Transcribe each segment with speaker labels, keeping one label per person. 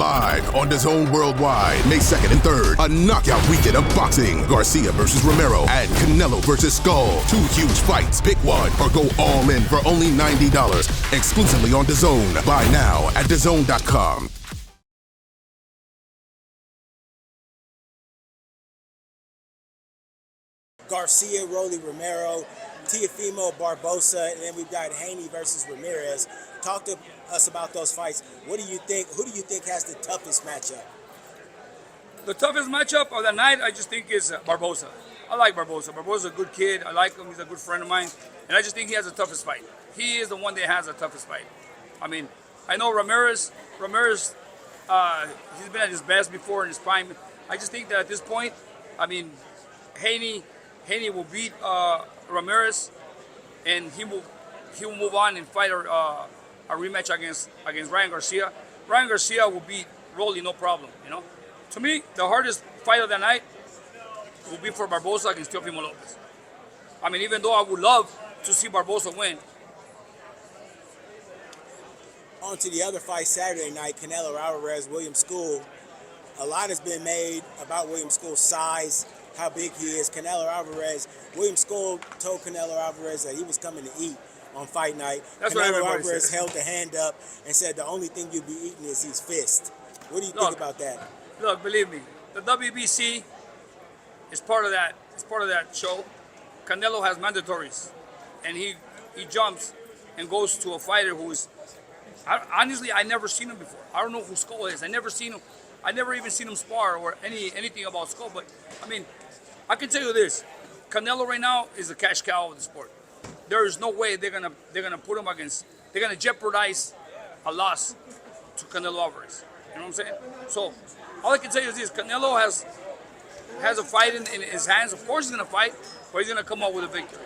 Speaker 1: Live on DAZN Worldwide, May 2nd and 3rd, a knockout weekend of boxing. Garcia versus Romero and Canelo versus Skull. Two huge fights. Pick one or go all in for only $90. Exclusively on DAZN. Buy now at DAZN.com.
Speaker 2: Garcia, Rolly, Romero, Teofimo Barboza, and then we've got Haney versus Ramirez. Talk to us about those fights. What do you think? Who do you think has the toughest matchup?
Speaker 3: The toughest matchup of the night, I just think, is Barboza. I like Barboza. Barboza's a good kid. I like him. He's a good friend of mine. And I just think he has the toughest fight. He is the one that has the toughest fight. I mean, I know Ramirez, he's been at his best before in his prime. I just think that at this point, I mean, Haney will beat Ramirez, and he will move on and fight a rematch against Ryan Garcia. Ryan Garcia will beat Rolly, no problem. You know, to me, the hardest fight of the night will be for Barboza against Teofimo Lopez. I mean, even though I would love to see Barboza win.
Speaker 2: On to the other fight Saturday night, Canelo Alvarez, William School. A lot has been made about William School's size, how big he is. Canelo Alvarez, William School told Canelo Alvarez that he was coming to eat on fight night.
Speaker 3: That's
Speaker 2: Canelo
Speaker 3: what
Speaker 2: Alvarez
Speaker 3: said.
Speaker 2: held the hand up and said the only thing you'll be eating is his fist. What do you think about that?
Speaker 3: Look, believe me, the WBC is part of that. It's part of that show. Canelo has mandatories, and he jumps and goes to a fighter who is. Honestly, I never seen him before. I don't know who Skull is. I never even seen him spar or anything about Skull. But I mean, I can tell you this: Canelo right now is a cash cow of the sport. There is no way they're gonna put him against. They're gonna jeopardize a loss to Canelo Alvarez. You know what I'm saying? So all I can tell you is this: Canelo has a fight in his hands. Of course he's gonna fight, but he's gonna come out with a victory.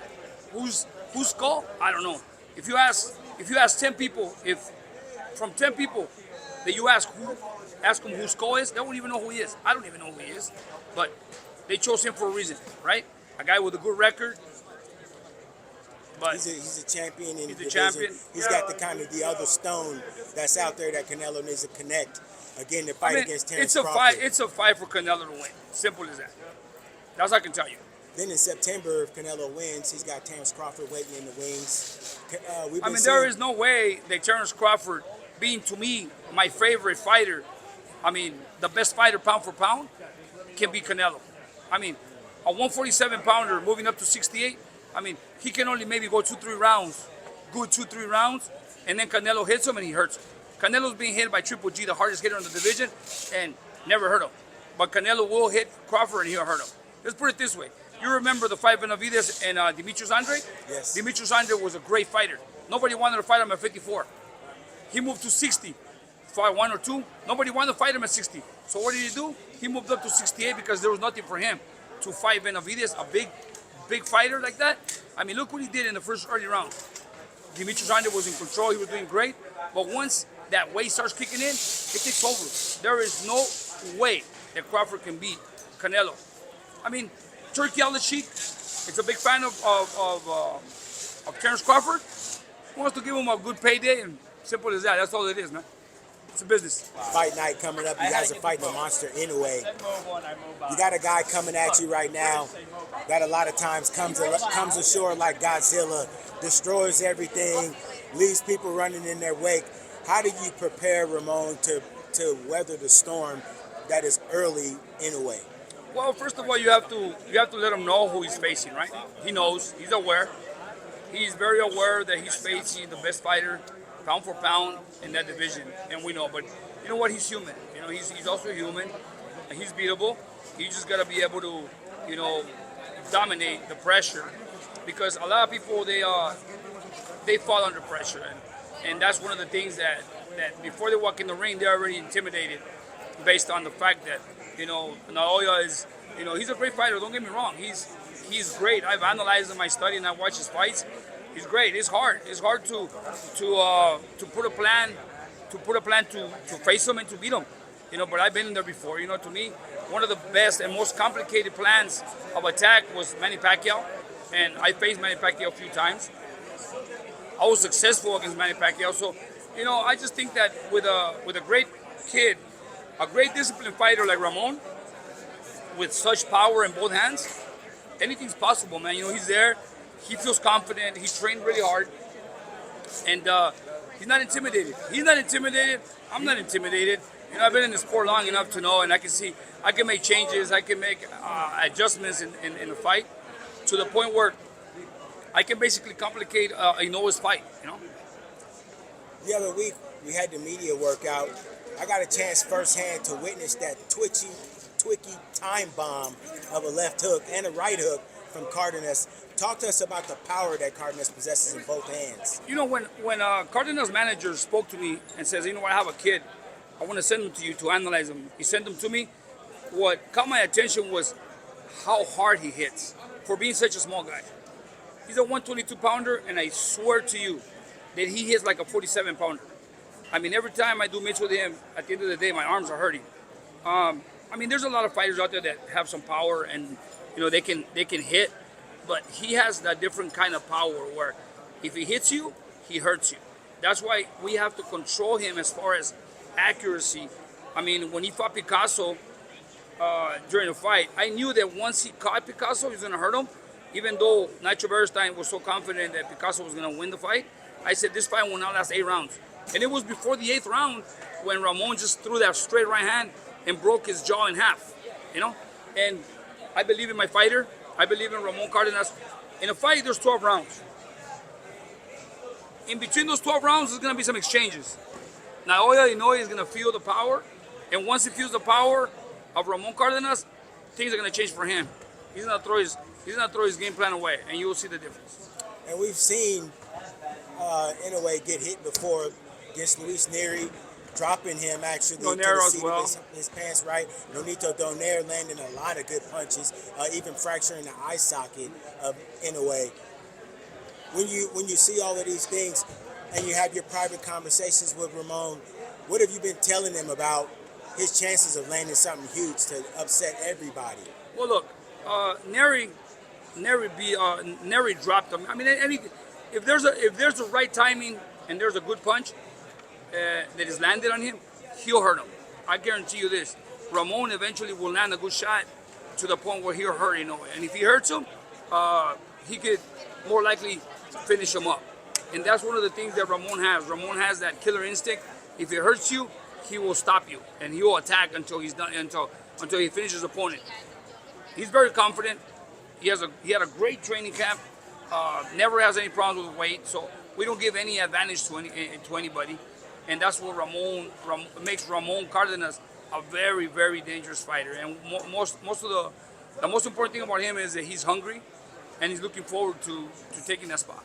Speaker 3: Who's Skull? I don't know. If you ask 10 people, from 10 people that you ask them who Skull is, they won't even know who he is. I don't even know who he is, but they chose him for a reason, right? A guy with a good record. But
Speaker 2: he's a champion in the division.
Speaker 3: Champion.
Speaker 2: He's got the other stone that's out there that Canelo needs to connect again to fight against Terence Crawford.
Speaker 3: It's a fight for Canelo to win. Simple as that. That's what I can tell you.
Speaker 2: Then in September, if Canelo wins, he's got Terence Crawford waiting in the wings.
Speaker 3: There is no way that Terence Crawford, being to me my favorite fighter, the best fighter pound for pound, can beat Canelo. I mean, a 147 pounder moving up to 68. He can only maybe go 2-3 rounds, and then Canelo hits him and he hurts him. Canelo's being hit by Triple G, the hardest hitter in the division, and never hurt him. But Canelo will hit Crawford and he'll hurt him. Let's put it this way. You remember the fight Benavidez and Demetrius Andrade?
Speaker 2: Yes.
Speaker 3: Demetrius Andrade was a great fighter. Nobody wanted to fight him at 54. He moved to 60. Fight 1 or 2. Nobody wanted to fight him at 60. So what did he do? He moved up to 68 because there was nothing for him to fight Benavidez, a big fighter like that. Look what he did in the first early round. Demetrius Andrade was in control. He was doing great. But once that weight starts kicking in, it takes over. There is no way that Crawford can beat Canelo. Turkey on the cheek. It's a big fan of Terence Crawford. He wants to give him a good payday, and simple as that. That's all it is, man. It's a business.
Speaker 2: Fight night coming up. You guys are fighting the monster Inoue. You got a guy coming at you right now that a lot of times comes ashore like Godzilla, destroys everything, leaves people running in their wake. How do you prepare Ramon to weather the storm that is early Inoue?
Speaker 3: Well, first of all, you have to let him know who he's facing, right? He knows. He's aware. He's very aware that he's facing the best fighter, pound for pound, in that division, and we know. But you know what? He's human. He's also human. And he's beatable. You just gotta be able to, dominate the pressure, because a lot of people they fall under pressure, and that's one of the things that before they walk in the ring, they're already intimidated, based on the fact that Naoya is, he's a great fighter. Don't get me wrong. He's great. I've analyzed him, I study, and I watch his fights. He's great. It's hard. It's hard to put a plan to face him and to beat him. But I've been in there before. To me, one of the best and most complicated plans of attack was Manny Pacquiao, and I faced Manny Pacquiao a few times. I was successful against Manny Pacquiao. So, I just think that with a great kid a great disciplined fighter like Ramon, with such power in both hands, anything's possible, man. You know, he's there. He feels confident. He's trained really hard, and he's not intimidated. He's not intimidated. I'm not intimidated. You know, I've been in the sport long enough to know, and I can see, I can make changes. I can make adjustments in the fight to the point where I can basically complicate Inoue's fight. You know.
Speaker 2: The other week, we had the media workout. I got a chance firsthand to witness that twicky time bomb of a left hook and a right hook from Cardenas. Talk to us about the power that Cardenas possesses in both hands.
Speaker 3: You know, when Cardenas' manager spoke to me and says, you know, I have a kid, I want to send him to you to analyze him. He sent him to me. What caught my attention was how hard he hits for being such a small guy. He's a 122-pounder, and I swear to you that he hits like a 47-pounder. I mean, every time I do mitts with him, at the end of the day, my arms are hurting. I mean, there's a lot of fighters out there that have some power, and you know they can hit, but he has that different kind of power where if he hits you, he hurts you. That's why we have to control him as far as accuracy. I mean, when he fought Picasso during the fight, I knew that once he caught Picasso, he was going to hurt him. Even though Nacho Beristain was so confident that Picasso was going to win the fight, I said this fight will not last 8 rounds. And it was before the 8th round when Ramon just threw that straight right hand and broke his jaw in half, you know? And I believe in my fighter. I believe in Ramon Cardenas. In a fight, there's 12 rounds. In between those 12 rounds, there's going to be some exchanges. Now, Joel Inoue is going to feel the power. And once he feels the power of Ramon Cardenas, things are going to change for him. He's going to throw his game plan away, and you will see the difference.
Speaker 2: And we've seen Inoue get hit before against Luis Neri, dropping him actually to the seat of his pants right. Nonito Donaire landing a lot of good punches, even fracturing the eye socket of Inoue. When you see all of these things and you have your private conversations with Ramon, what have you been telling him about his chances of landing something huge to upset everybody?
Speaker 3: Well, look, Neri dropped him. I mean, if there's the right timing and there's a good punch that is landed on him, he'll hurt him. I guarantee you this. Ramon eventually will land a good shot to the point where he'll hurt Inoue. And if he hurts him, he could more likely finish him up. And that's one of the things that Ramon has. Ramon has that killer instinct. If it hurts you, he will stop you. And he will attack until he's done, until he finishes his opponent. He's very confident. He had a great training camp. Never has any problems with weight. So we don't give any advantage to anybody. And that's what makes Ramon Cardenas a very, very dangerous fighter. And the most important thing about him is that he's hungry and he's looking forward to taking that spot.